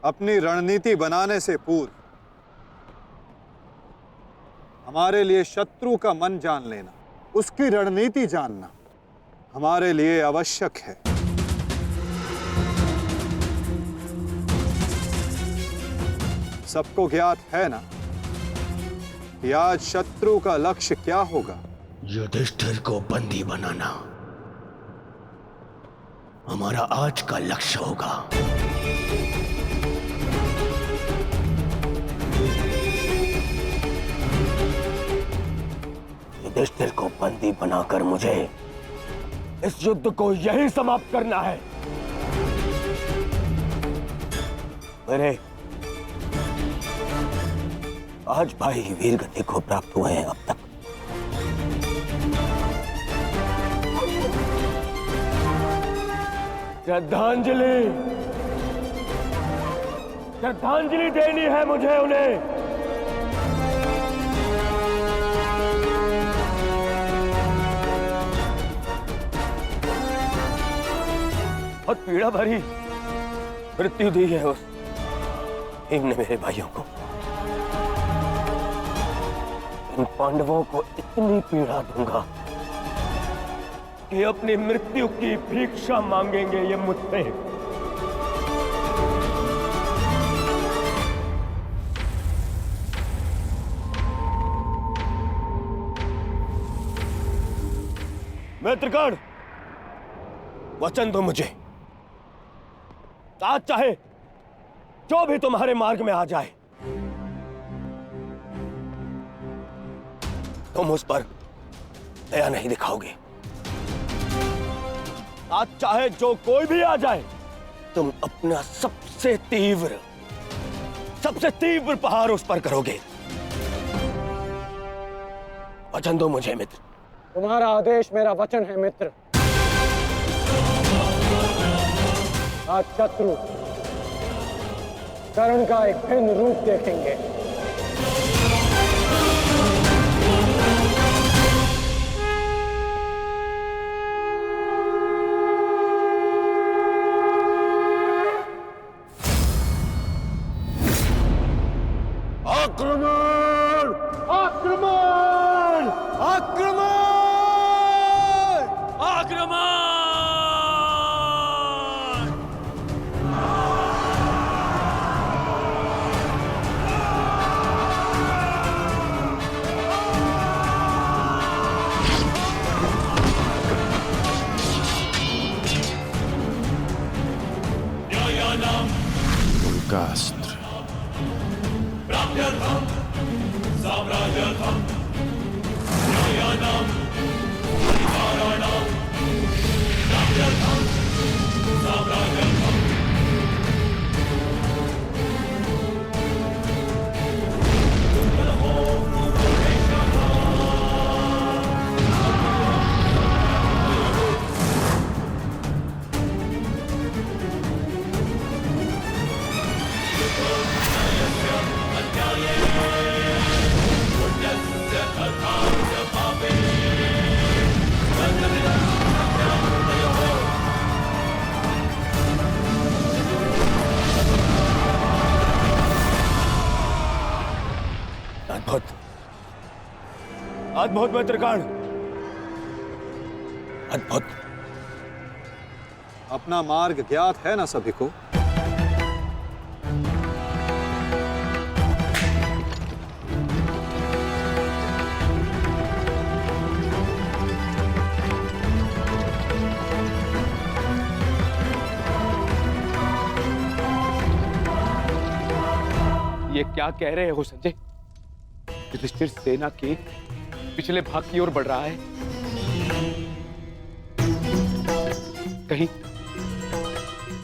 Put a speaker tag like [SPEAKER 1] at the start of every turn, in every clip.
[SPEAKER 1] अपनी रणनीति बनाने से पूर्व हमारे लिए शत्रु का मन जान लेना, उसकी रणनीति जानना हमारे लिए आवश्यक है। सबको ज्ञात है ना कि आज शत्रु का लक्ष्य क्या होगा?
[SPEAKER 2] युधिष्ठिर को बंदी बनाना हमारा आज का लक्ष्य होगा। युधिष्ठिर को बंदी बनाकर मुझे इस युद्ध को यही समाप्त करना है। मेरे आज भाई वीर गति को प्राप्त हुए हैं अब तक। श्रद्धांजलि श्रद्धांजलि देनी है मुझे उन्हें। बहुत पीड़ा भरी मृत्यु दी है उस भीम ने मेरे भाइयों को। इन पांडवों को इतनी पीड़ा दूंगा कि अपनी मृत्यु की भिक्षा मांगेंगे ये मुझसे। मित्रगण, वचन दो मुझे, आज चाहे जो भी तुम्हारे मार्ग में आ जाए तुम उस पर दया नहीं दिखाओगे। आज चाहे जो कोई भी आ जाए तुम अपना सबसे तीव्र प्रहार उस पर करोगे। वचन दो मुझे मित्र।
[SPEAKER 3] तुम्हारा आदेश मेरा वचन है मित्र। आज शत्रु कर्ण का एक भिन्न रूप देखेंगे।
[SPEAKER 2] आक्रमण! आक्रमण! आक्रमण! आक्रमण!
[SPEAKER 4] उनका अस्त्र
[SPEAKER 2] अद्भुत मित्रगण, अद्भुत।
[SPEAKER 1] अपना मार्ग ज्ञात है ना सभी को?
[SPEAKER 5] ये क्या कह रहे हो संजय? युधिष्ठिर सेना के पिछले भाग की ओर बढ़ रहा है।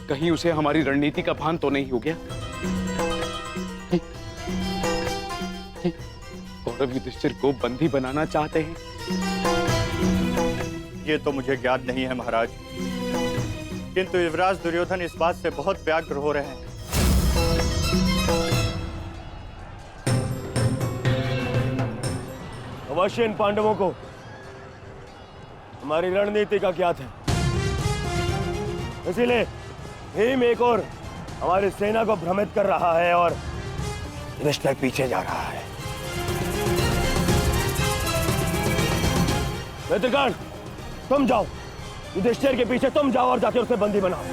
[SPEAKER 5] कहीं उसे हमारी रणनीति का भान तो नहीं हो गया? कौरव युधिष्ठिर को बंदी बनाना चाहते हैं?
[SPEAKER 6] ये तो मुझे ज्ञात नहीं है महाराज, किंतु युवराज दुर्योधन इस बात से बहुत व्यग्र हो रहे हैं।
[SPEAKER 2] अवश्य इन पांडवों को हमारी रणनीति का ज्ञात है, इसीलिए भीम एक और हमारी सेना को भ्रमित कर रहा है और युधिष्ठिर पीछे जा रहा है। मित्रगण, तुम जाओ, युधिष्ठिर के पीछे तुम जाओ और जाके उसे बंदी बनाओ।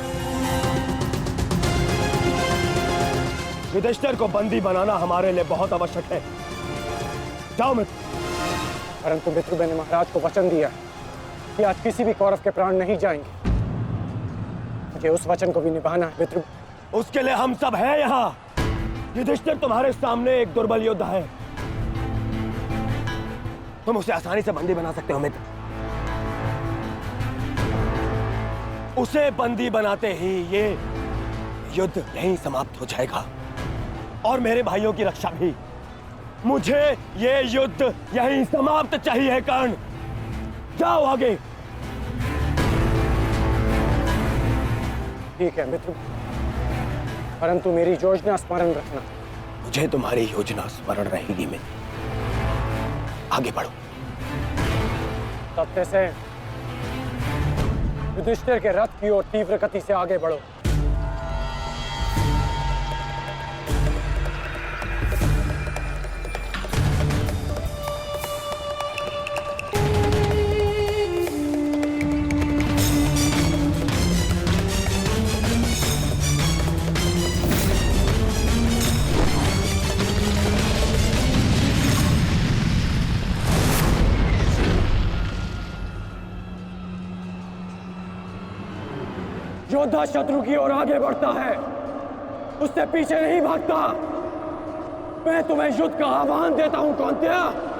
[SPEAKER 2] युधिष्ठिर को बंदी बनाना हमारे लिए बहुत आवश्यक है। जाओ मित्र।
[SPEAKER 3] परंतु मित्र, मैंने महाराज को वचन दिया कि आज किसी भी कौरव के प्राण नहीं जाएंगे। मुझे उस वचन को भी निभाना है मित्र।
[SPEAKER 2] उसके लिए हम सब हैं यहाँ। युधिष्ठिर तुम्हारे सामने एक दुर्बल योद्धा है, तुम उसे आसानी से बंदी बना सकते हो मित्र। उसे बंदी बनाते ही ये युद्ध यहीं समाप्त हो जाएगा और मेरे भाइयों की रक्षा भी। मुझे ये युद्ध यहीं समाप्त चाहिए। कर्ण, जाओ आगे।
[SPEAKER 3] ठीक है मित्र, परंतु मेरी योजना स्मरण रखना।
[SPEAKER 2] मुझे तुम्हारी योजना स्मरण रहेगी मित्र। आगे बढ़ो।
[SPEAKER 3] तब से युधिष्ठिर के रथ की ओर तीव्र गति से आगे बढ़ो। योद्धा शत्रु की ओर आगे बढ़ता है, उससे पीछे नहीं भागता। मैं तुम्हें युद्ध का आह्वान देता हूं कौन्तेय।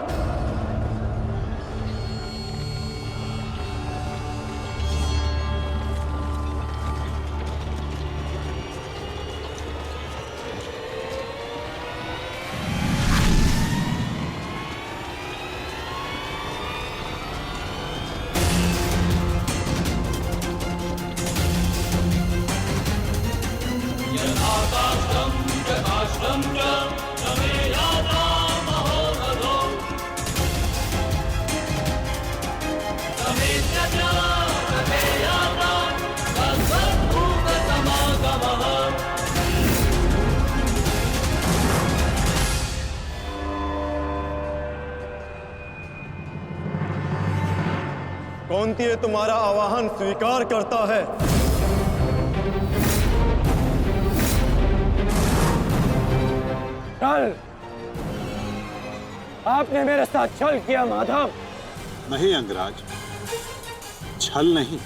[SPEAKER 4] कौन्तेय तुम्हारा आवाहन स्वीकार करता है।
[SPEAKER 3] कल आपने मेरे साथ छल किया माधव।
[SPEAKER 1] नहीं अंगराज, छल नहीं,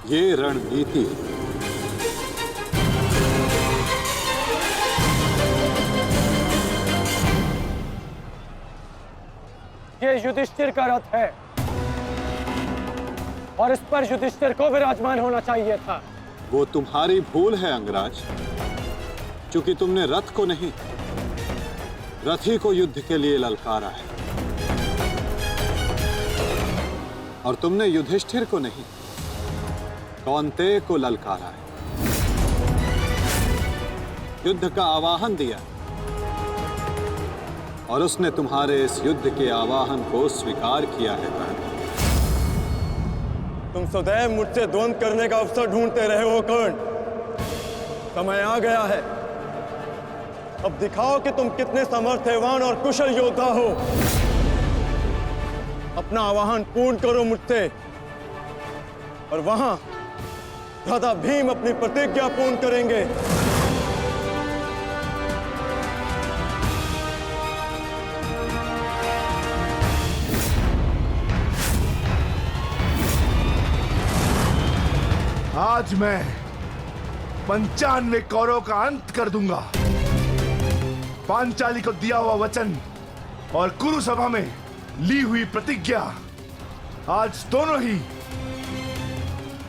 [SPEAKER 1] ये रणनीति है।
[SPEAKER 3] ये युधिष्ठिर का रथ है और इस पर युधिष्ठिर को विराजमान होना चाहिए था।
[SPEAKER 1] वो तुम्हारी भूल है अंगराज, क्योंकि तुमने रथ को नहीं, रथी को युद्ध के लिए ललकारा है। और तुमने युधिष्ठिर को नहीं, कौन्तेय को ललकारा है, युद्ध का आवाहन दिया और उसने तुम्हारे इस युद्ध के आवाहन को स्वीकार किया है। कर्ण,
[SPEAKER 4] तुम सदैव मुझसे द्वंद्व करने का अवसर ढूंढते रहे हो कर्ण। समय आ गया है, अब दिखाओ कि तुम कितने समर्थवान और कुशल योद्धा हो। अपना आवाहन पूर्ण करो मुझसे और वहां दादा भीम अपनी प्रतिज्ञा पूर्ण करेंगे।
[SPEAKER 7] आज मैं 95 कौरवों का अंत कर दूंगा। पांचाली को दिया हुआ वचन और कुरु सभा में ली हुई प्रतिज्ञा आज दोनों ही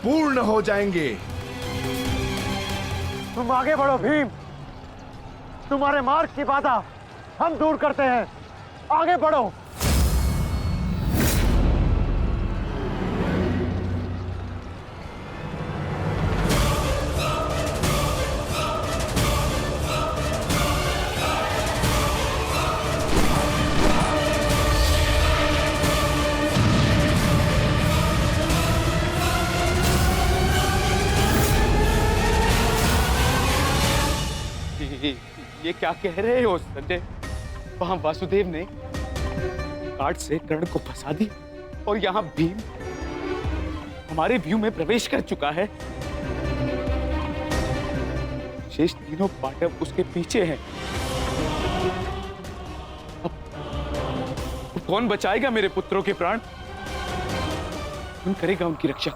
[SPEAKER 7] पूर्ण हो जाएंगे।
[SPEAKER 3] तुम आगे बढ़ो भीम, तुम्हारे मार्ग की बाधा हम दूर करते हैं। आगे बढ़ो।
[SPEAKER 5] ये क्या कह रहे हो संजय? वहां वासुदेव ने कार्ड से कर्ण को फंसा दिया और यहाँ भीम हमारे व्यू में प्रवेश कर चुका है। शेष तीनों पांडव उसके पीछे हैं। अब कौन बचाएगा मेरे पुत्रों के प्राण? कौन करेगा उनकी रक्षा?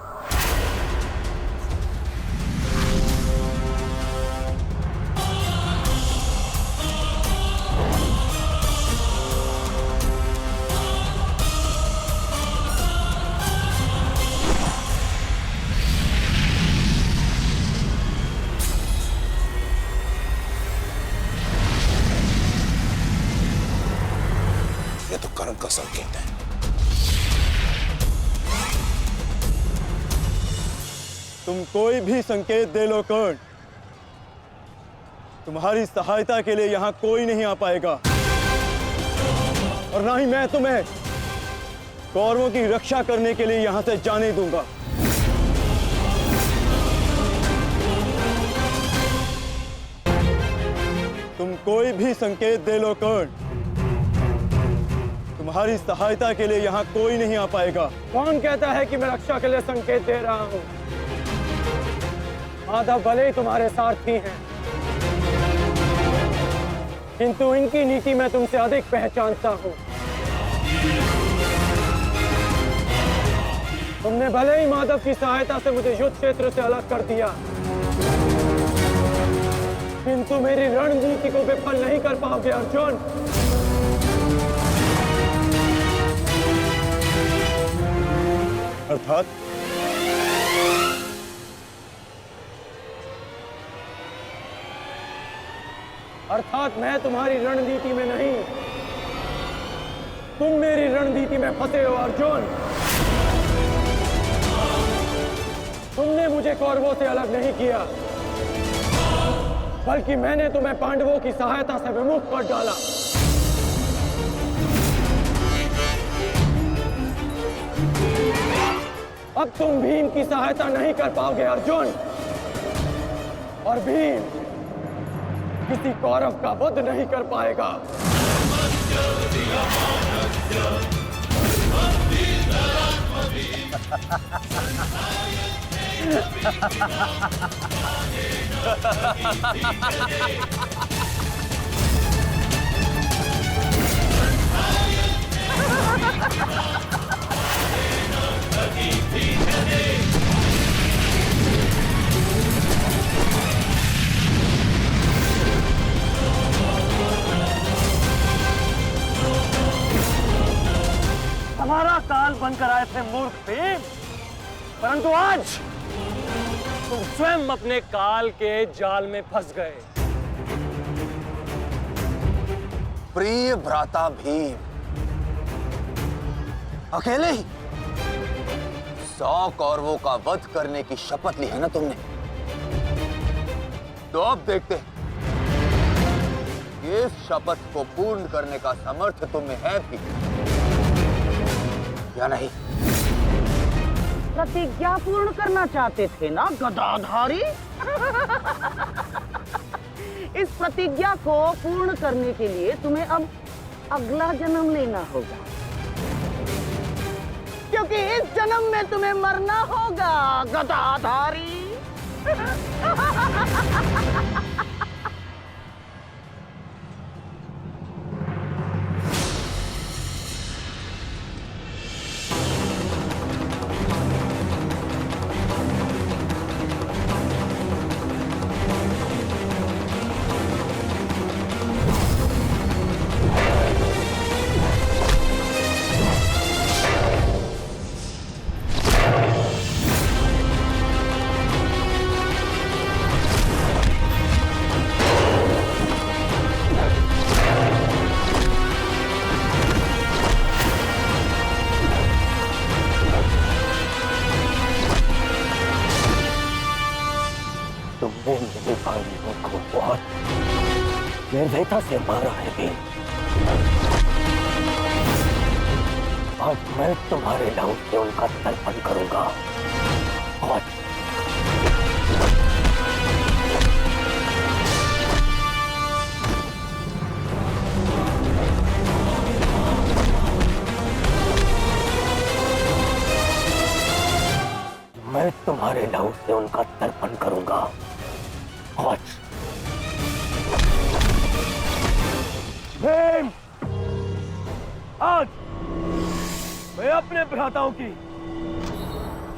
[SPEAKER 8] ये तो कर्ण का संकेत है।
[SPEAKER 4] तुम कोई भी संकेत दे लो कर्ण, तुम्हारी सहायता के लिए यहां कोई नहीं आ पाएगा, और ना ही मैं तुम्हें कौरवों की रक्षा करने के लिए यहां से जाने दूंगा। तुम कोई भी संकेत दे लो कर्ण, तुम्हारी सहायता के लिए यहां कोई नहीं आ पाएगा।
[SPEAKER 3] कौन कहता है कि मैं रक्षा के लिए संकेत दे रहा हूं? माधव भले ही तुम्हारे सारथी हैं, किंतु इनकी नीति मैं तुमसे अधिक पहचानता हूं। तुमने भले ही माधव की सहायता से मुझे युद्ध क्षेत्र से अलग कर दिया, किंतु मेरी रणनीति को विफल नहीं कर पाओगे अर्जुन। अर्थात मैं तुम्हारी रणनीति में नहीं, तुम मेरी रणनीति में फंसे हो अर्जुन। तुमने मुझे कौरवों से अलग नहीं किया, बल्कि मैंने तुम्हें पांडवों की सहायता से विमुख कर डाला। अब तुम भीम की सहायता नहीं कर पाओगे अर्जुन, और भीम किसी कौरव का वध नहीं कर पाएगा। हमारा काल बनकर आए थे मूर्ख भीम, परंतु आज तुम स्वयं अपने काल के जाल में फंस गए।
[SPEAKER 8] प्रिय भ्राता भीम, अकेले ही 100 कौरवों का वध करने की शपथ ली है ना तुमने? तो अब देखते हैं इस शपथ को पूर्ण करने का सामर्थ्य तुम्हें है भी या नहीं।
[SPEAKER 9] प्रतिज्ञा पूर्ण करना चाहते थे ना गदाधारी? इस प्रतिज्ञा को पूर्ण करने के लिए तुम्हें अब अगला जन्म लेना होगा, क्योंकि इस जन्म में तुम्हें मरना होगा गदाधारी।
[SPEAKER 3] तुमने मेरे भाइयों को बहुत निर्दयता से मारा है भीम। आज मैं तुम्हारे लहू से उनका तर्पण करूंगा। और
[SPEAKER 2] मैं तुम्हारे लहू से उनका तर्पण करूंगा। आज भीम, आज मैं अपने भ्राताओं की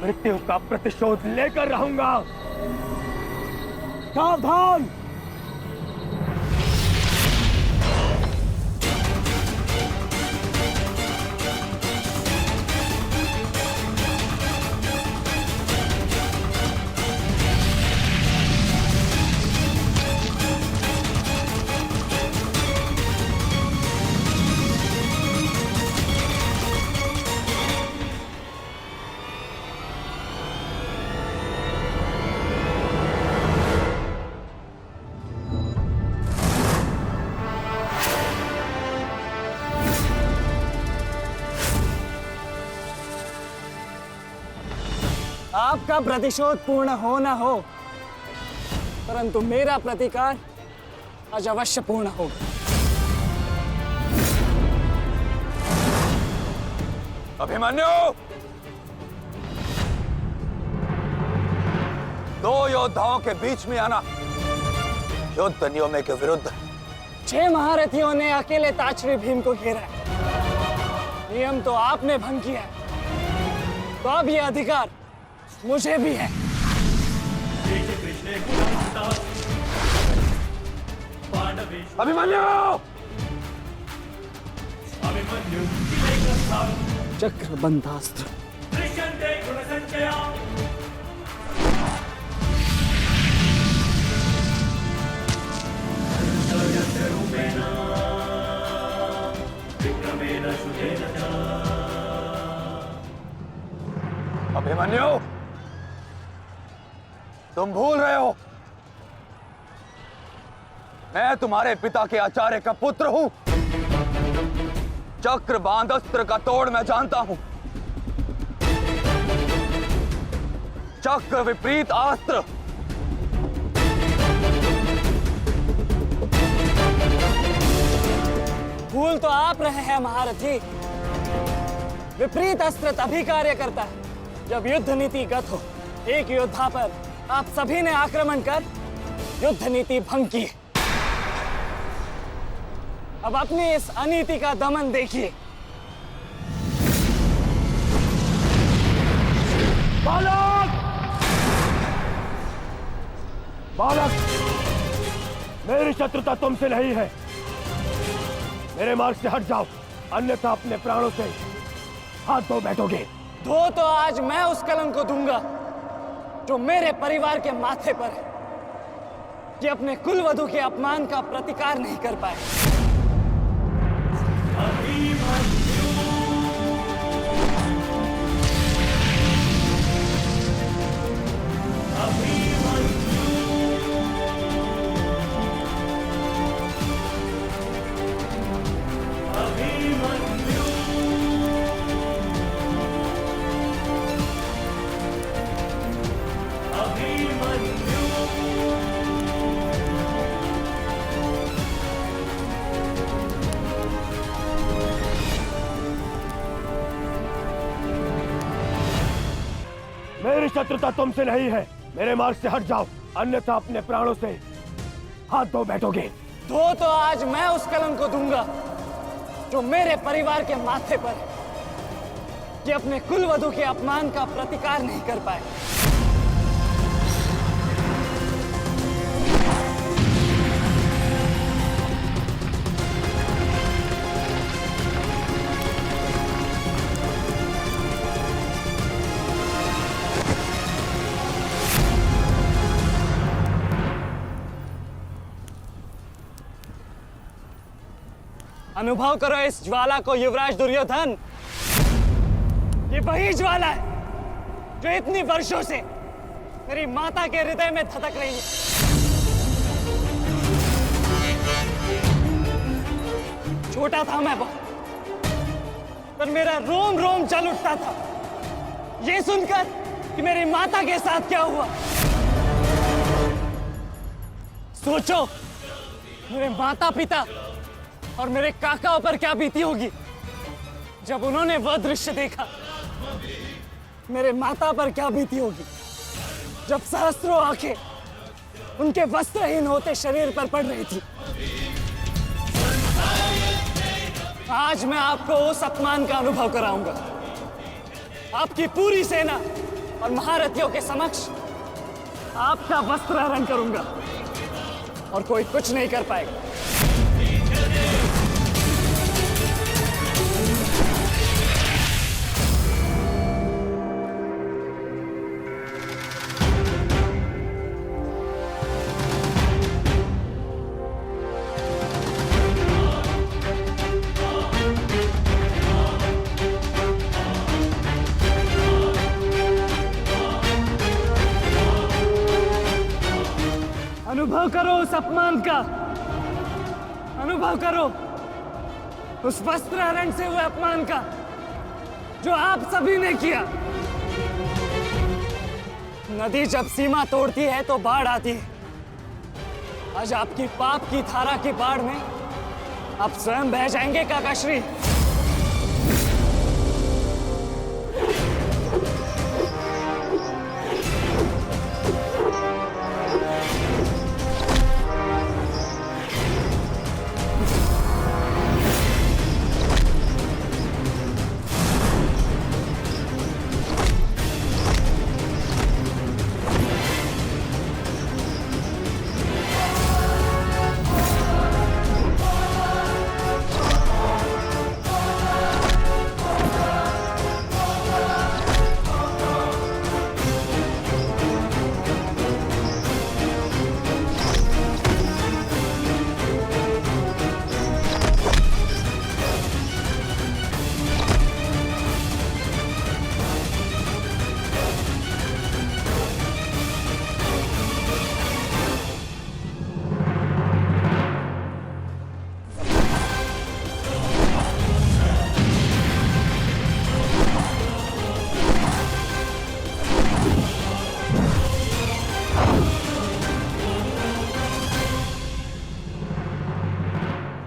[SPEAKER 2] मृत्यु का प्रतिशोध लेकर रहूंगा। सावधान!
[SPEAKER 3] आपका प्रतिशोध पूर्ण हो न हो, परंतु मेरा प्रतिकार आज अवश्य पूर्ण होगा।
[SPEAKER 8] अभिमन्यु, दो योद्धाओं के बीच में आना युद्ध नियमों के विरुद्ध।
[SPEAKER 3] 6 महारथियों ने अकेले ताचरी भीम को घेरा है। नियम तो आपने भंग किया है, तो अब यह अधिकार मुझे भी है।
[SPEAKER 8] अभिमन्यु!
[SPEAKER 3] चक्रबंधास्त्र।
[SPEAKER 8] अभिमन्यु, तुम भूल रहे हो, मैं तुम्हारे पिता के आचार्य का पुत्र हूं। चक्रबांध अस्त्र का तोड़ मैं जानता हूं। चक्र विपरीत अस्त्र
[SPEAKER 3] भूल तो आप रहे हैं महारथी। विपरीत अस्त्र तभी कार्य करता है जब युद्ध नीति गत हो। एक योद्धा पर आप सभी ने आक्रमण कर युद्ध नीति भंग की। अब अपनी इस अनीति का दमन देखिए।
[SPEAKER 2] बालक! बालक! मेरी शत्रुता तुमसे नहीं है। मेरे मार्ग से हट जाओ, अन्यथा अपने प्राणों से हाथ धो बैठोगे।
[SPEAKER 3] धो तो आज मैं उस कलंक को दूंगा जो मेरे परिवार के माथे पर है, कि अपने कुलवधू के अपमान का प्रतिकार नहीं कर पाए।
[SPEAKER 2] मेरी शत्रुता तुमसे नहीं है। मेरे मार्ग से हट जाओ, अन्यथा अपने प्राणों से हाथ धो बैठोगे।
[SPEAKER 3] धो तो आज मैं उस कलंक को दूंगा जो मेरे परिवार के माथे पर है, कि अपने कुलवधू के अपमान का प्रतिकार नहीं कर पाए। अनुभव करो इस ज्वाला को युवराज दुर्योधन। ये वही ज्वाला है जो इतनी वर्षों से मेरी माता के हृदय में धधक रही है। छोटा था मैं बहुत, पर मेरा रोम रोम जल उठता था ये सुनकर कि मेरी माता के साथ क्या हुआ। सोचो, मेरे माता पिता और मेरे काकाओं पर क्या बीती होगी जब उन्होंने वह दृश्य देखा। मेरे माता पर क्या बीती होगी जब सहस्त्रों आंखें उनके वस्त्रहीन होते शरीर पर पड़ रही थी। आज मैं आपको उस अपमान का अनुभव कराऊंगा। आपकी पूरी सेना और महारथियों के समक्ष आपका वस्त्र हरण करूंगा और कोई कुछ नहीं कर पाएगा। अनुभव करो उस अपमान का, अनुभव करो उस वस्त्र हरण से हुए अपमान का जो आप सभी ने किया। नदी जब सीमा तोड़ती है तो बाढ़ आती है। आज आपकी पाप की धारा की बाढ़ में आप स्वयं बह जाएंगे काकाश्री।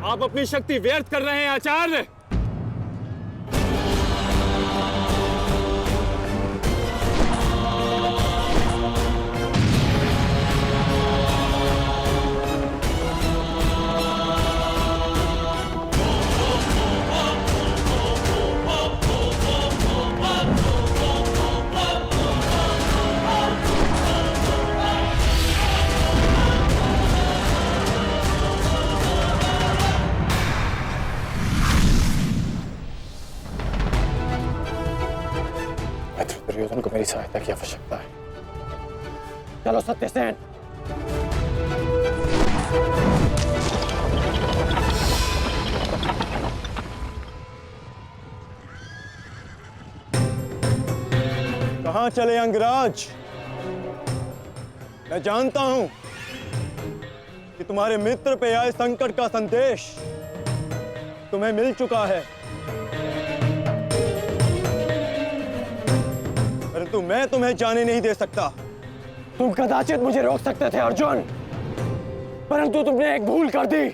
[SPEAKER 2] आप अपनी शक्ति व्यर्थ कर रहे हैं आचार्य।
[SPEAKER 10] दुर्योधन को मेरी सहायता की आवश्यकता है। चलो सत्यसेन।
[SPEAKER 4] कहां चले अंगराज? मैं जानता हूं कि तुम्हारे मित्र पे आए संकट का संदेश तुम्हें मिल चुका है, परंतु मैं तुम्हें जाने नहीं दे सकता।
[SPEAKER 2] तुम कदाचित मुझे रोक सकते थे अर्जुन, परंतु तुमने एक भूल कर दी।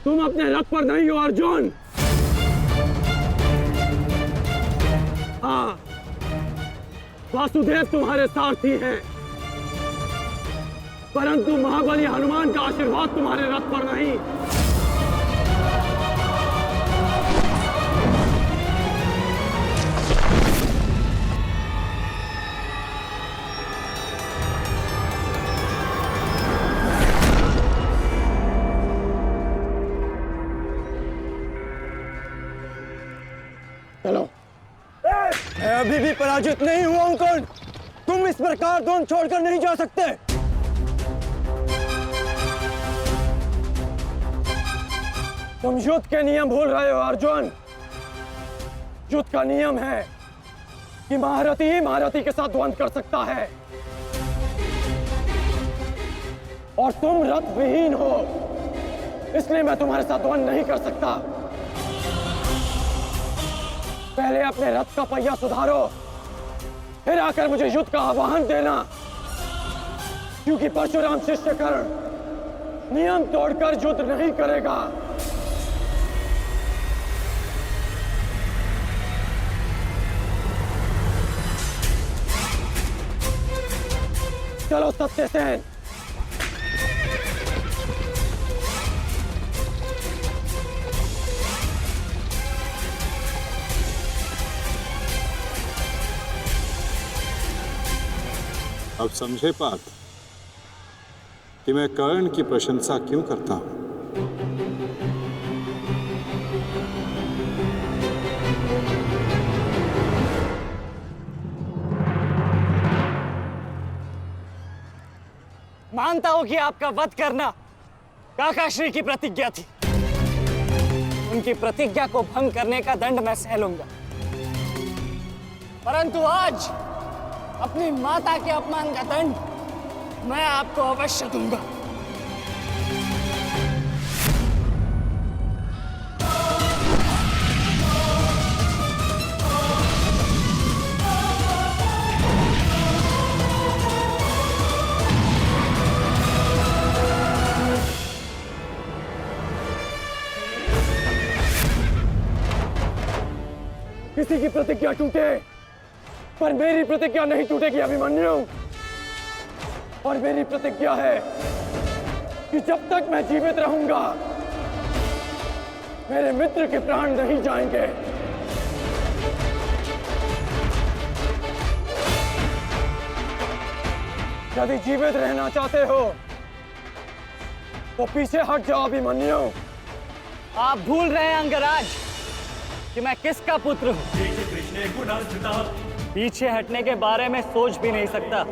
[SPEAKER 2] तुम अपने रथ पर नहीं हो अर्जुन। हाँ, वासुदेव तुम्हारे सारथी हैं, परंतु महाबली हनुमान का आशीर्वाद तुम्हारे रथ पर नहीं। चलो।
[SPEAKER 4] मैं अभी भी पराजित नहीं हुआ हूं कर्ण। तुम इस प्रकार द्रोण छोड़कर नहीं जा सकते।
[SPEAKER 2] तुम युद्ध के नियम भूल रहे हो अर्जुन। युद्ध का नियम है कि महारथी ही महारथी के साथ द्वंद्व कर सकता है, और तुम रथ विहीन हो, इसलिए मैं तुम्हारे साथ द्वंद्व नहीं कर सकता। पहले अपने रथ का पहिया सुधारो, फिर आकर मुझे युद्ध का आह्वान देना, क्योंकि परशुराम शिष्य कर्ण नियम तोड़कर युद्ध नहीं करेगा। चलो सत्यसेन।
[SPEAKER 1] अब समझे पार्थ कि मैं कर्ण की प्रशंसा क्यों करता हूं।
[SPEAKER 3] मानता हूं कि आपका वध करना काकाश्री की प्रतिज्ञा थी। उनकी प्रतिज्ञा को भंग करने का दंड मैं सह लूंगा, परंतु आज अपनी माता के अपमान का दंड मैं आपको अवश्य दूंगा।
[SPEAKER 2] किसी की प्रतिज्ञा टूटे पर मेरी प्रतिज्ञा नहीं टूटेगी अभिमन्यु। और मेरी प्रतिज्ञा है कि जब तक मैं जीवित रहूंगा मेरे मित्र के प्राण नहीं जाएंगे। यदि जीवित रहना चाहते हो तो पीछे हट जाओ अभिमन्यु।
[SPEAKER 3] आप भूल रहे हैं अंगराज कि मैं किसका पुत्र हूं। पीछे हटने के बारे में सोच भी नहीं सकता।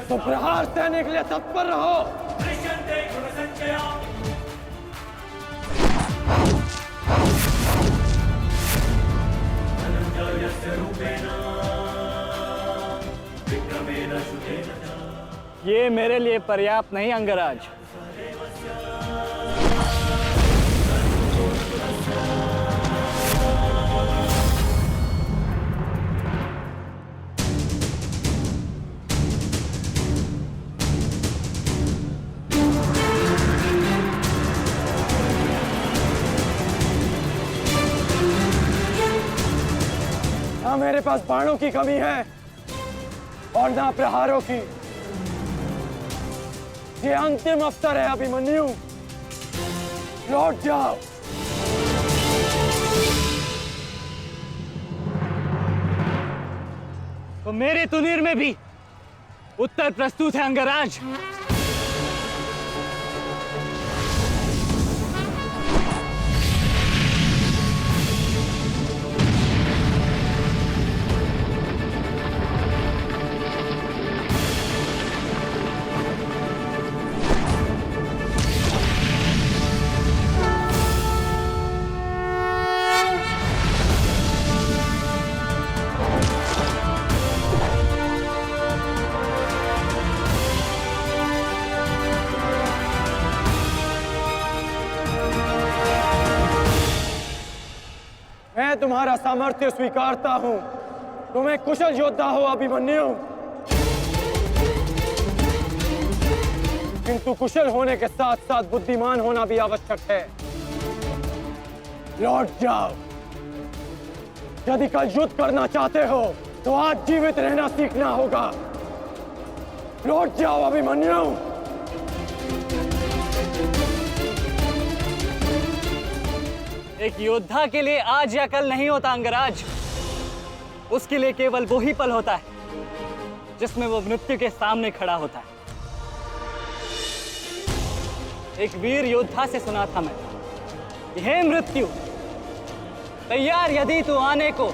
[SPEAKER 2] तो प्रहार सहने के लिए तत्पर रहो।
[SPEAKER 3] ये मेरे लिए पर्याप्त नहीं अंगराज।
[SPEAKER 2] ना मेरे पास बाणों की कमी है और ना प्रहारों की। ये अंतिम अवसर है अभिमन्यु, लौट जाओ।
[SPEAKER 3] तो मेरे तुनीर में भी उत्तर प्रस्तुत है अंगराज।
[SPEAKER 2] मैं तुम्हारा सामर्थ्य स्वीकारता हूं। तुम एक कुशल योद्धा हो अभिमन्यु, किंतु कुशल होने के साथ साथ बुद्धिमान होना भी आवश्यक है। लौट जाओ। यदि कल युद्ध करना चाहते हो तो आज जीवित रहना सीखना होगा। लौट जाओ अभिमन्यु।
[SPEAKER 3] एक योद्धा के लिए आज या कल नहीं होता अंगराज। उसके लिए केवल वो ही पल होता है जिसमें वो मृत्यु के सामने खड़ा होता है। एक वीर योद्धा से सुना था मैं, हे मृत्यु, तैयार यदि तू आने को,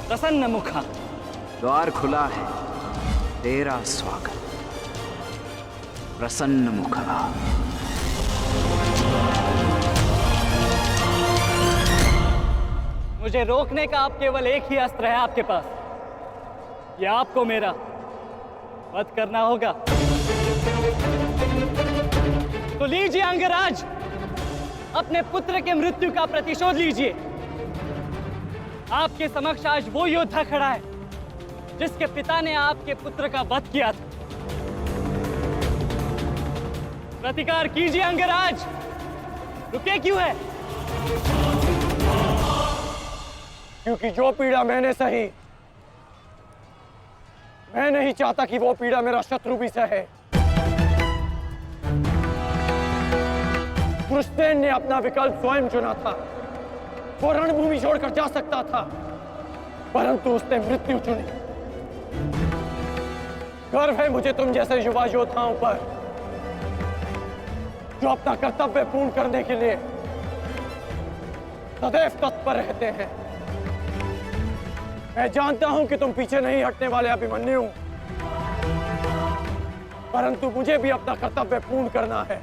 [SPEAKER 3] प्रसन्न मुखा।
[SPEAKER 11] द्वार खुला है, तेरा स्वागत, प्रसन्न मुखा।
[SPEAKER 3] मुझे रोकने का अब केवल एक ही अस्त्र है आपके पास। ये आपको मेरा वध करना होगा। तो लीजिए अंगराज, अपने पुत्र के मृत्यु का प्रतिशोध लीजिए। आपके समक्ष आज वो योद्धा खड़ा है जिसके पिता ने आपके पुत्र का वध किया था। प्रतिकार कीजिए अंगराज, रुके क्यों है?
[SPEAKER 2] क्योंकि जो पीड़ा मैंने सही
[SPEAKER 10] मैं नहीं चाहता कि वो पीड़ा मेरा शत्रु भी सहे। कृष्णेन ने अपना विकल्प स्वयं चुना था। वो रणभूमि छोड़कर जा सकता था, परंतु उसने मृत्यु चुनी। गर्व है मुझे तुम जैसे युवा योद्धाओं पर, जो अपना कर्तव्य पूर्ण करने के लिए सदैव तत्पर रहते हैं। मैं जानता हूं कि तुम पीछे नहीं हटने वाले अभिमन्यु, परंतु मुझे भी अपना कर्तव्य पूर्ण करना है।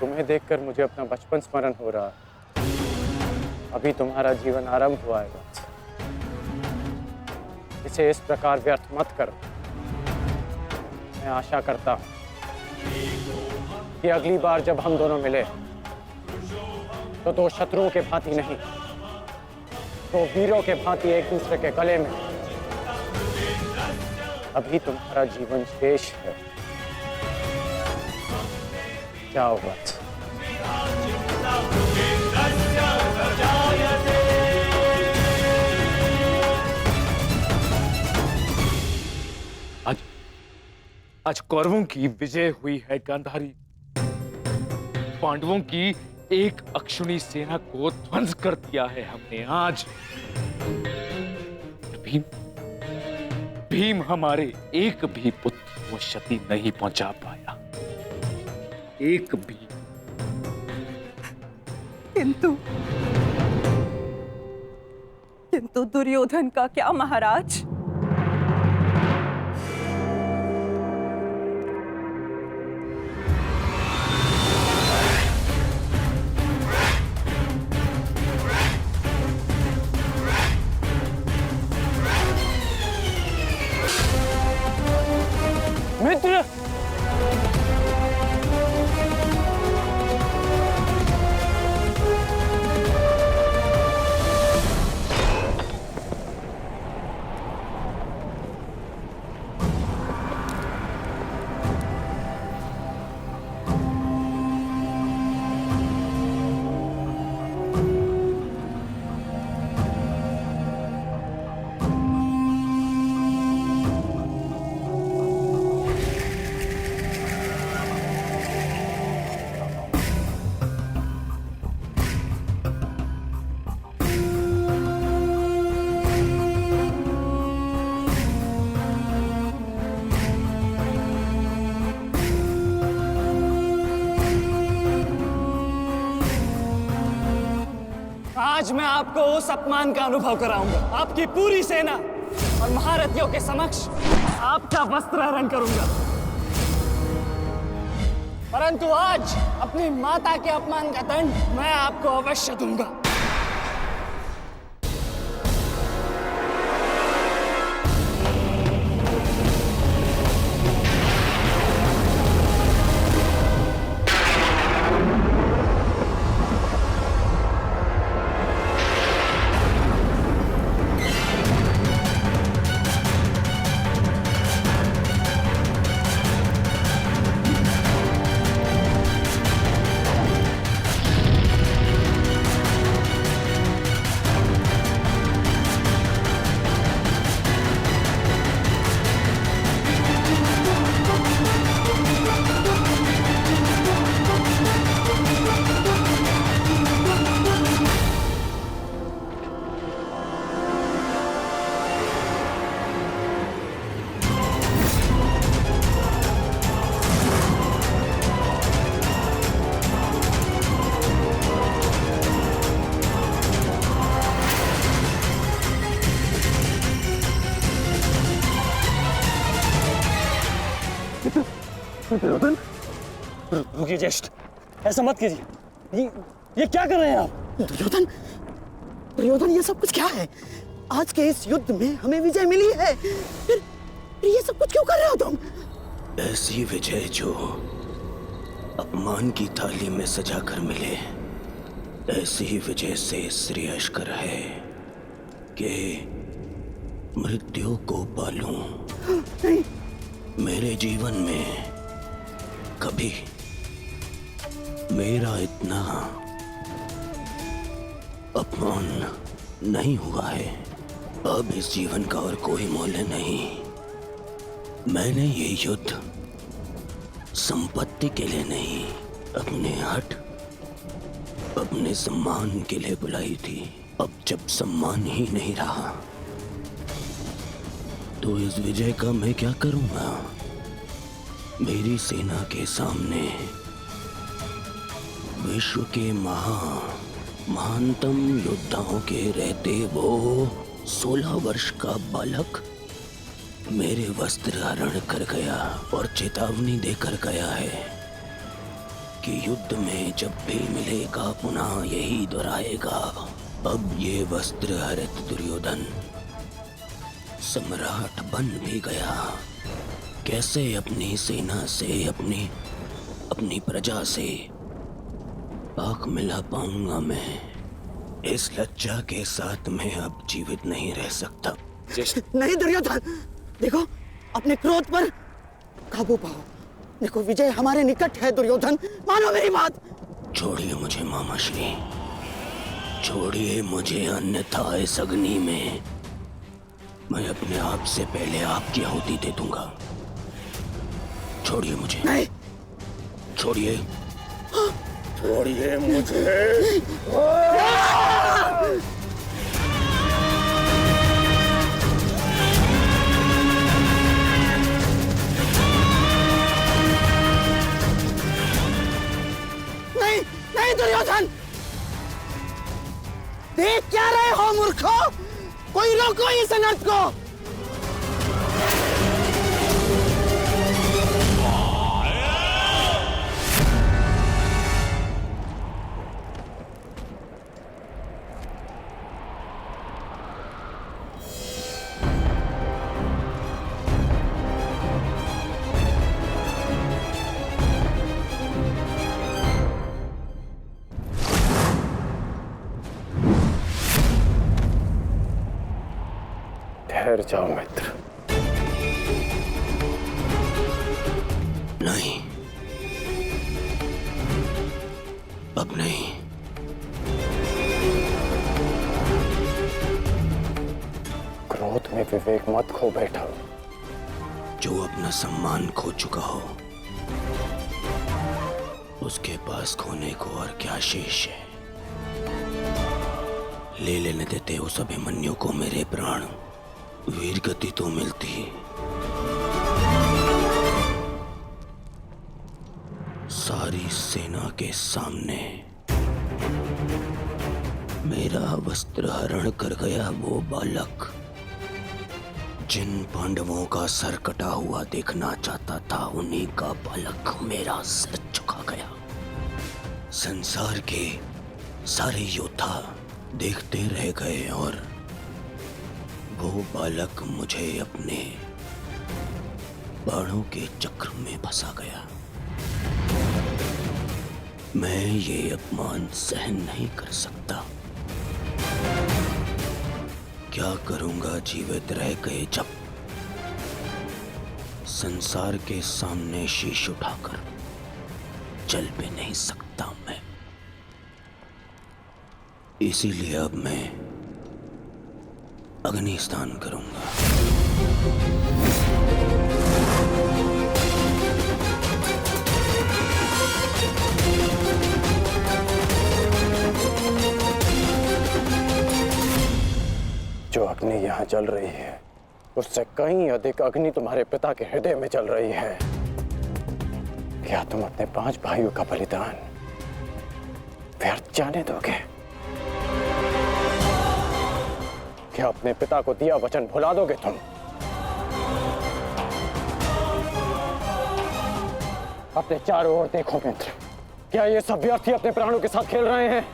[SPEAKER 10] तुम्हें देखकर मुझे अपना बचपन स्मरण हो रहा है। अभी तुम्हारा जीवन आरंभ हुआ है वत्स। इसे इस प्रकार व्यर्थ मत करो। मैं आशा करता हूं कि अगली बार जब हम दोनों मिले तो दो शत्रुओं के भांति नहीं, तो वीरों के भांति एक दूसरे के गले में। अभी तुम्हारा जीवन शेष है। जाओ वत्स।
[SPEAKER 5] आज कौरवों की विजय हुई है गांधारी। पांडवों की एक अक्षुणी सेना को ध्वंस कर दिया है हमने आज। भीम हमारे एक भी पुत्र को क्षति नहीं पहुंचा पाया, एक भी।
[SPEAKER 12] किंतु दुर्योधन का क्या महाराज?
[SPEAKER 10] मित्र,
[SPEAKER 3] आज मैं आपको उस अपमान का अनुभव कराऊंगा। आपकी पूरी सेना और महारथियों के समक्ष आपका वस्त्र हरण करूंगा। परंतु आज अपनी माता के अपमान का दंड मैं आपको अवश्य दूंगा।
[SPEAKER 2] दुर्योधन, रुकिए ज्येष्ठ, ऐसा मत कीजिए। ये क्या कर रहे हैं आप?
[SPEAKER 13] दुर्योधन, दुर्योधन, ये सब कुछ क्या है? आज के इस युद्ध में हमें विजय मिली है, फिर ये सब कुछ क्यों कर रहे हो तुम?
[SPEAKER 2] ऐसी विजय जो अपमान की थाली में सजा कर मिले, ऐसी विजय से श्रेयस्कर है कि मृत्यु को पालूं।
[SPEAKER 13] नहीं।
[SPEAKER 2] मेरे जीवन में कभी मेरा इतना अपमान नहीं हुआ है। अब इस जीवन का और कोई मूल्य नहीं। मैंने ये युद्ध संपत्ति के लिए नहीं, अपने हट, अपने सम्मान के लिए बुलाई थी। अब जब सम्मान ही नहीं रहा तो इस विजय का मैं क्या करूंगा? मेरी सेना के सामने विश्व के महानतम योद्धाओं के रहते वो 16 वर्ष का बालक मेरे वस्त्र हरण कर गया और चेतावनी देकर गया है कि युद्ध में जब भी मिलेगा पुनः यही दोहराएगा। अब ये वस्त्र हरित दुर्योधन सम्राट बन भी गया। कैसे अपनी सेना से, अपनी प्रजा से आंख मिला पाऊंगा मैं? इस लज्जा के साथ मैं अब जीवित नहीं रह सकता।
[SPEAKER 13] नहीं दुर्योधन, देखो अपने क्रोध पर काबू पाओ। देखो विजय हमारे निकट है दुर्योधन, मानो मेरी बात।
[SPEAKER 2] छोड़िए मुझे मामाश्री, छोड़िए मुझे, अन्यथा इस अग्नि में मैं अपने आप से पहले आपकी आहुति दे दूंगा। छोड़िए मुझे।
[SPEAKER 13] नहीं।
[SPEAKER 2] छोड़िए, छोड़िए मुझे।
[SPEAKER 13] नहीं, नहीं दुर्योधन, देख क्या रहे हो मूर्खों? कोई रोको इस अनर्थ को।
[SPEAKER 10] ठहर जाओ मित्र।
[SPEAKER 2] नहीं, अब नहीं।
[SPEAKER 10] क्रोध में विवेक मत खो बैठा।
[SPEAKER 2] जो अपना सम्मान खो चुका हो उसके पास खोने को और क्या शेष है? ले लेने देते उस अभिमन्यु को मेरे प्राण, वीर गति तो मिलती। सारी सेना के सामने मेरा वस्त्र हरण कर गया वो बालक, जिन पांडवों का सर कटा हुआ देखना चाहता था, उन्हीं का बालक मेरा सर झुका गया। संसार के सारे योद्धा देखते रह गए और वो बालक मुझे अपने बाणों के चक्र में फंसा गया। मैं ये अपमान सहन नहीं कर सकता। क्या करूंगा जीवित रह गए जब संसार के सामने शीश उठाकर चल भी नहीं सकता मैं। इसीलिए अब मैं अग्नि स्नान करूंगा।
[SPEAKER 10] जो अग्नि यहाँ जल रही है उससे कहीं अधिक अग्नि तुम्हारे पिता के हृदय में जल रही है। क्या तुम अपने 5 भाइयों का बलिदान व्यर्थ जाने दोगे? क्या अपने पिता को दिया वचन भुला दोगे तुम? अपने चारों ओर देखो मित्र, क्या ये सब व्यर्थी अपने प्राणों के साथ खेल रहे हैं?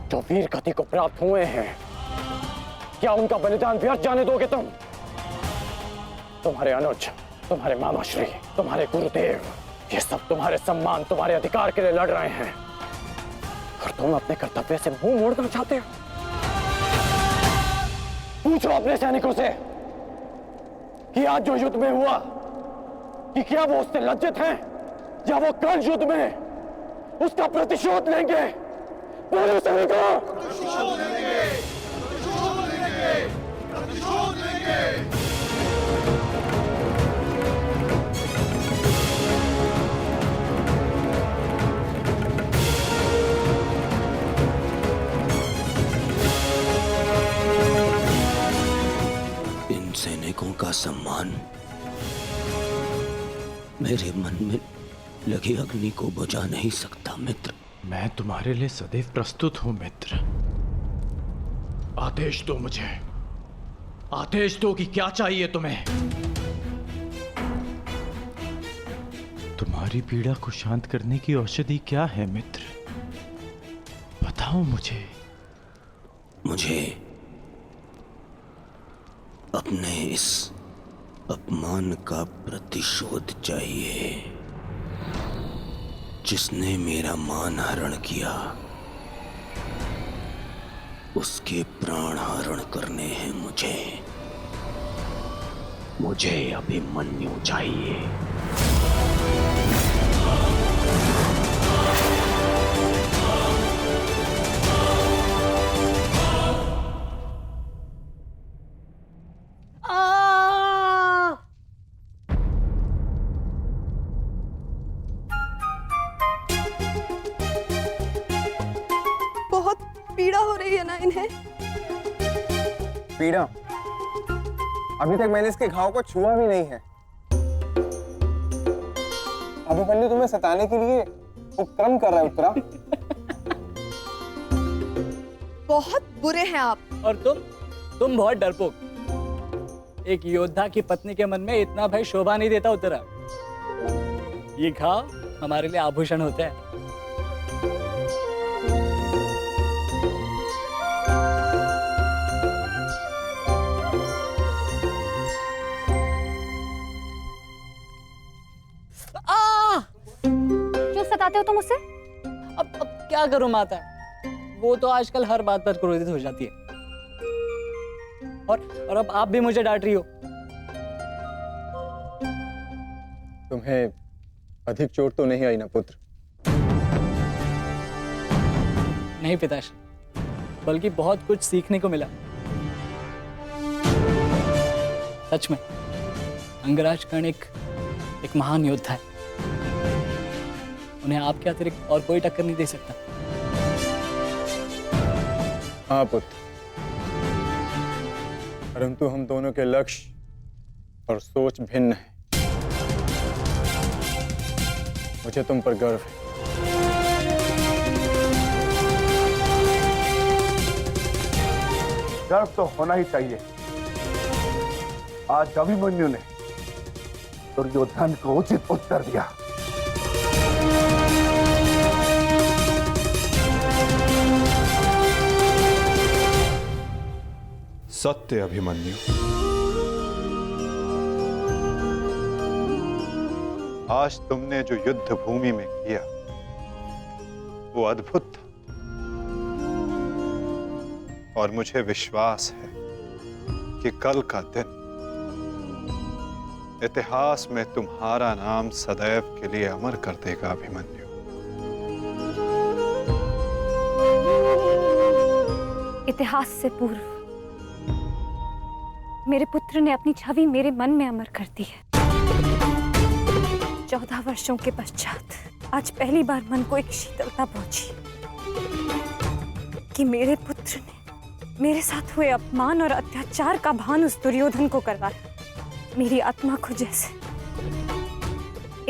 [SPEAKER 10] जो वीर गति को प्राप्त हुए हैं, क्या उनका बलिदान व्यर्थ जाने दोगे तुम? तुम्हारे अनुज, तुम्हारे मामाश्री, तुम्हारे गुरुदेव, ये सब तुम्हारे सम्मान, तुम्हारे अधिकार के लिए लड़ रहे हैं, और तुम अपने कर्तव्य से मुंह मोड़ना चाहते हो? पूछो अपने सैनिकों से कि आज जो युद्ध में हुआ, कि क्या वो उससे लज्जित हैं, या वो कल युद्ध में उसका प्रतिशोध लेंगे? बोलो सैनिकों! प्रतिशोध लेंगे! प्रतिशोध लेंगे! प्रतिशोध लेंगे!
[SPEAKER 14] इन सैनिकों का सम्मान मेरे मन में लगी अग्नि को बुझा नहीं सकता मित्र।
[SPEAKER 15] मैं तुम्हारे लिए सदैव प्रस्तुत हूं मित्र। आदेश दो मुझे, आदेश दो कि क्या चाहिए तुम्हें। तुम्हारी पीड़ा को शांत करने की औषधि क्या है मित्र? बताओ मुझे।
[SPEAKER 14] मुझे अपने इस अपमान का प्रतिशोध चाहिए। जिसने मेरा मान हरण किया, उसके प्राण हरण करने हैं मुझे। मुझे अभिमन्यु चाहिए।
[SPEAKER 12] पीड़ा हो रही है ना इन्हें?
[SPEAKER 16] पीड़ा? अभी तक मैंने इसके घाव को छुआ भी नहीं है। अभिमन्यु तुम्हें सताने के लिए उपक्रम कर रहा है उत्तरा।
[SPEAKER 12] बहुत बुरे हैं आप।
[SPEAKER 3] और तुम बहुत डरपोक। एक योद्धा की पत्नी के मन में इतना भय शोभा नहीं देता उत्तरा। ये घाव हमारे लिए आभूषण होते हैं।
[SPEAKER 17] क्यों सताते हो तुम उसे?
[SPEAKER 3] अब क्या करूं माता, वो तो आजकल हर बात पर क्रोधित हो जाती है। और अब आप भी मुझे डांट रही हो।
[SPEAKER 16] तुम्हें अधिक चोट तो नहीं आई ना पुत्र?
[SPEAKER 3] नहीं पिताश्री, बल्कि बहुत कुछ सीखने को मिला। सच में अंगराज कर्ण एक महान योद्धा है। उन्हें आपके अतिरिक्त और कोई टक्कर नहीं दे सकता।
[SPEAKER 16] हाँ पुत्र, परंतु हम दोनों के लक्ष्य और सोच भिन्न हैं। मुझे तुम पर गर्व है।
[SPEAKER 7] गर्व तो होना ही चाहिए। आज अभिमन्यु ने दुर्योधन को उचित उत्तर दिया।
[SPEAKER 4] सत्य अभिमन्यु, आज तुमने जो युद्ध भूमि में किया वो अद्भुत था, और मुझे विश्वास है कि कल का दिन इतिहास में तुम्हारा नाम सदैव के लिए अमर कर देगा अभिमन्यु।
[SPEAKER 17] इतिहास से पूर्व मेरे पुत्र ने अपनी छवि मेरे मन में अमर कर दी है। 14 वर्षों के पश्चात आज पहली बार मन को एक शीतलता पहुंची कि मेरे पुत्र ने मेरे साथ हुए अपमान और अत्याचार का भान उस दुर्योधन को करवाया। मेरी आत्मा को जैसे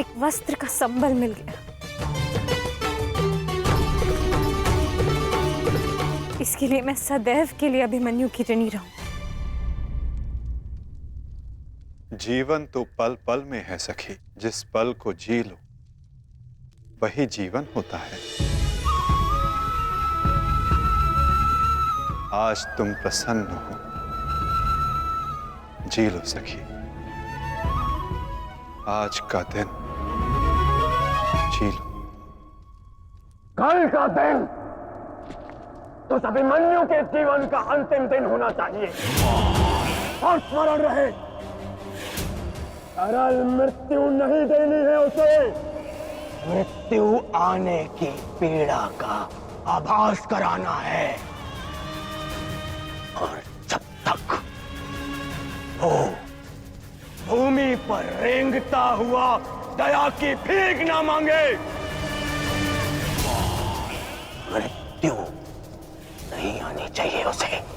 [SPEAKER 17] एक वस्त्र का संबल मिल गया। इसके लिए मैं सदैव के लिए अभिमन्यु की ऋणी रहूं।
[SPEAKER 1] जीवन तो पल पल में है सखी, जिस पल को जी लो वही जीवन होता है। आज तुम प्रसन्न हो, जी लो सखी, आज का दिन जी लो।
[SPEAKER 2] कल का दिन तो अभिमन्यु के जीवन का अंतिम दिन होना चाहिए, और स्मरण रहे, सरल मृत्यु नहीं देनी है उसे। मृत्यु आने की पीड़ा का आभास कराना है, और जब तक वो भूमि पर रेंगता हुआ दया की भीख ना मांगे, मृत्यु नहीं आनी चाहिए उसे।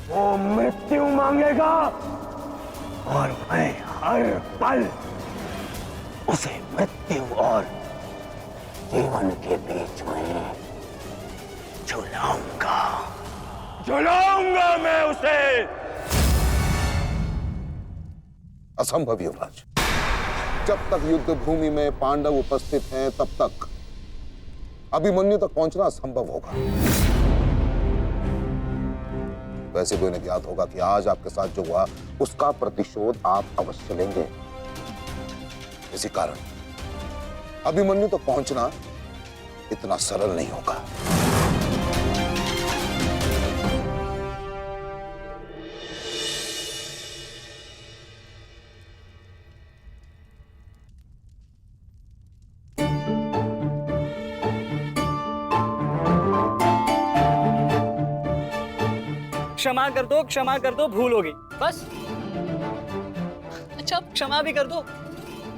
[SPEAKER 2] वो मृत्यु मांगेगा और मैं हर पल उसे मृत्यु और जीवन के बीच में झुलाऊंगा, झुलाऊंगा मैं उसे।
[SPEAKER 18] असंभव युवराज, जब तक युद्ध भूमि में पांडव उपस्थित हैं तब तक अभिमन्यु तक पहुंचना असंभव होगा। वैसे भी उन्हें ज्ञात होगा कि आज आपके साथ जो हुआ उसका प्रतिशोध आप अवश्य लेंगे। इसी कारण अभिमन्यु तक पहुंचना इतना सरल नहीं होगा।
[SPEAKER 3] क्षमा कर दो, भूल हो गई बस। अच्छा क्षमा भी कर दो।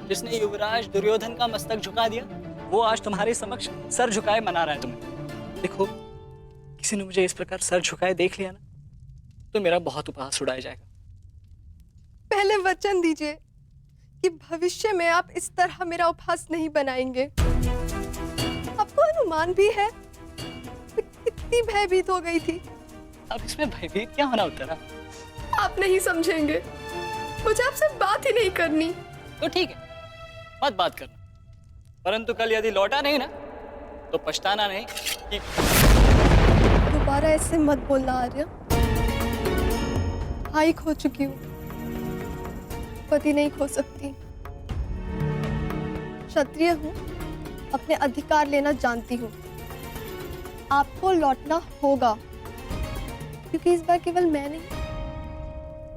[SPEAKER 3] जिसने युवराज दुर्योधन का मस्तक झुका दिया वो आज तुम्हारे समक्ष सर झुकाए मना रहा है तुम्हें। देखो, किसी ने मुझे इस प्रकार सर झुकाए देख लिया ना तो मेरा बहुत उपहास उड़ाया जाएगा।
[SPEAKER 12] पहले वचन दीजिए कि भविष्य में आप इस तरह मेरा उपहास नहीं बनाएंगे। आपको अनुमान भी है मैं कितनी भयभीत हो गई थी।
[SPEAKER 3] अब इसमें भयभीत क्या होना उत्तरा?
[SPEAKER 12] आप नहीं समझेंगे, मुझे आपसे बात ही नहीं करनी।
[SPEAKER 3] तो ठीक है, मत बात करना, परंतु कल यदि लौटा नहीं ना तो पछताना नहीं कि...
[SPEAKER 12] दोबारा ऐसे मत बोलना आर्य। भाई खो चुकी हूँ, पति नहीं खो सकती। क्षत्रिय हूँ, अपने अधिकार लेना जानती हूँ। आपको लौटना होगा, क्योंकि इस बार केवल मैं नहीं,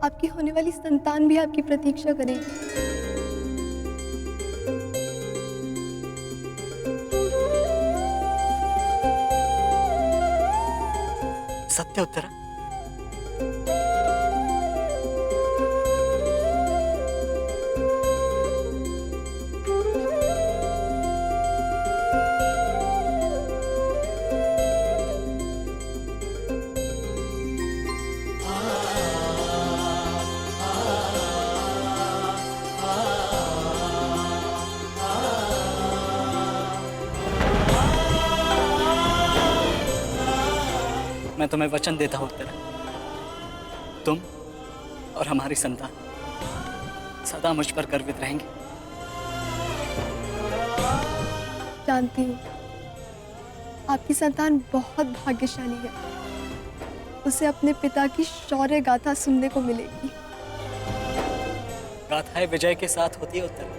[SPEAKER 12] आपकी होने वाली संतान भी आपकी प्रतीक्षा करेगी।
[SPEAKER 3] सत्य उत्तरा? मैं तुम्हें वचन देता हूं उत्तरा, तुम और हमारी संतान सदा मुझ पर गर्वित रहेंगे।
[SPEAKER 12] जानती हूँ आपकी संतान बहुत भाग्यशाली है। उसे अपने पिता की शौर्य गाथा सुनने को मिलेगी।
[SPEAKER 3] गाथाएं विजय के साथ होती है उत्तरा,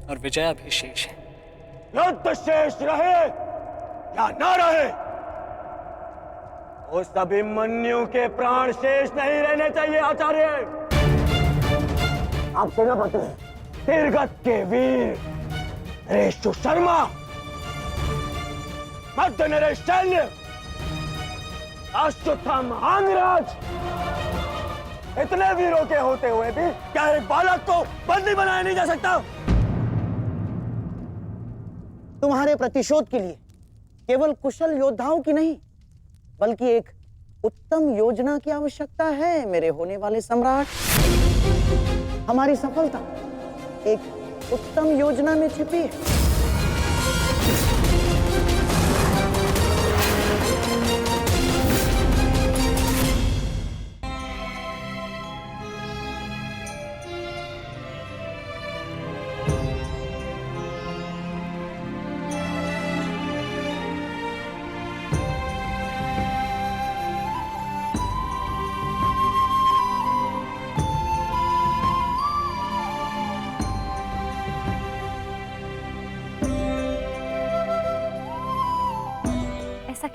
[SPEAKER 3] और विजय अभी शेष है।
[SPEAKER 2] युद्ध शेष रहे या न रहे, उस अभिमन्यु के प्राण शेष नहीं रहने चाहिए आचार्य। आप सेनापति तीरगत के वीर नरेश शर्मा, मध्य नरेश शैल्य, अश्वत्थामा अंगराज, इतने वीरों के होते हुए भी क्या एक बालक को बंदी बनाया नहीं जा सकता?
[SPEAKER 13] तुम्हारे प्रतिशोध के लिए केवल कुशल योद्धाओं की नहीं बल्कि एक उत्तम योजना की आवश्यकता है मेरे होने वाले सम्राट। हमारी सफलता एक उत्तम योजना में छिपी है।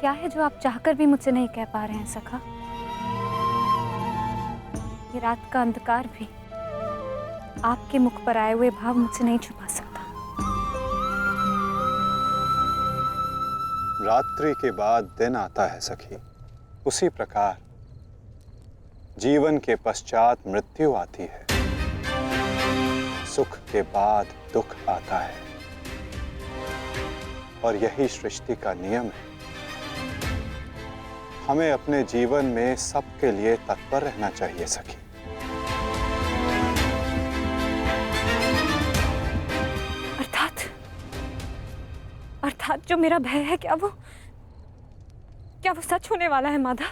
[SPEAKER 17] क्या है जो आप चाहकर भी मुझसे नहीं कह पा रहे हैं सखा? ये रात का अंधकार भी आपके मुख पर आए हुए भाव मुझसे नहीं छुपा सकता।
[SPEAKER 1] रात्रि के बाद दिन आता है सखी, उसी प्रकार जीवन के पश्चात मृत्यु आती है। सुख के बाद दुख आता है और यही सृष्टि का नियम है। हमें अपने जीवन में सबके लिए तत्पर रहना चाहिए सखी।
[SPEAKER 17] अर्थात जो मेरा भय है, क्या वो सच होने वाला है माधव?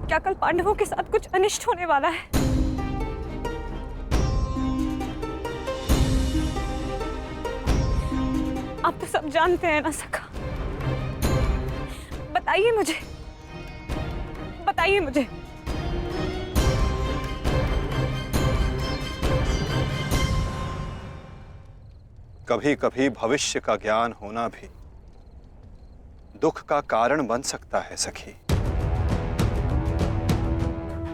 [SPEAKER 17] क्या कल पांडवों के साथ कुछ अनिष्ट होने वाला है? आप तो सब जानते हैं ना सखा। बताइए मुझे, बताइए मुझे।
[SPEAKER 1] कभी कभी भविष्य का ज्ञान होना भी दुख का कारण बन सकता है सखी।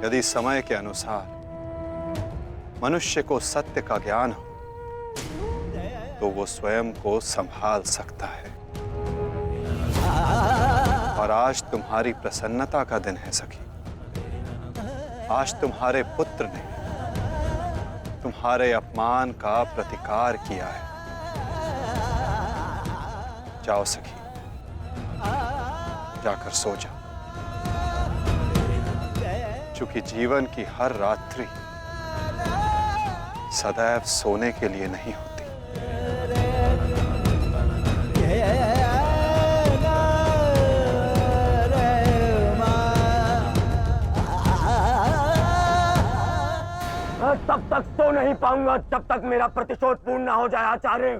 [SPEAKER 1] यदि समय के अनुसार मनुष्य को सत्य का ज्ञान हो तो वो स्वयं को संभाल सकता है। और आज तुम्हारी प्रसन्नता का दिन है सखी। आज तुम्हारे पुत्र ने तुम्हारे अपमान का प्रतिकार किया है। जाओ सखी, जाकर सो जाओ, क्योंकि जीवन की हर रात्रि सदैव सोने के लिए नहीं होती।
[SPEAKER 2] तब तक सो नहीं पाऊंगा जब तक मेरा प्रतिशोध पूर्ण ना हो जाए आचार्य।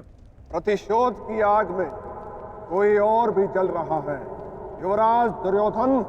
[SPEAKER 19] प्रतिशोध की आग में कोई और भी जल रहा है। युवराज दुर्योधन,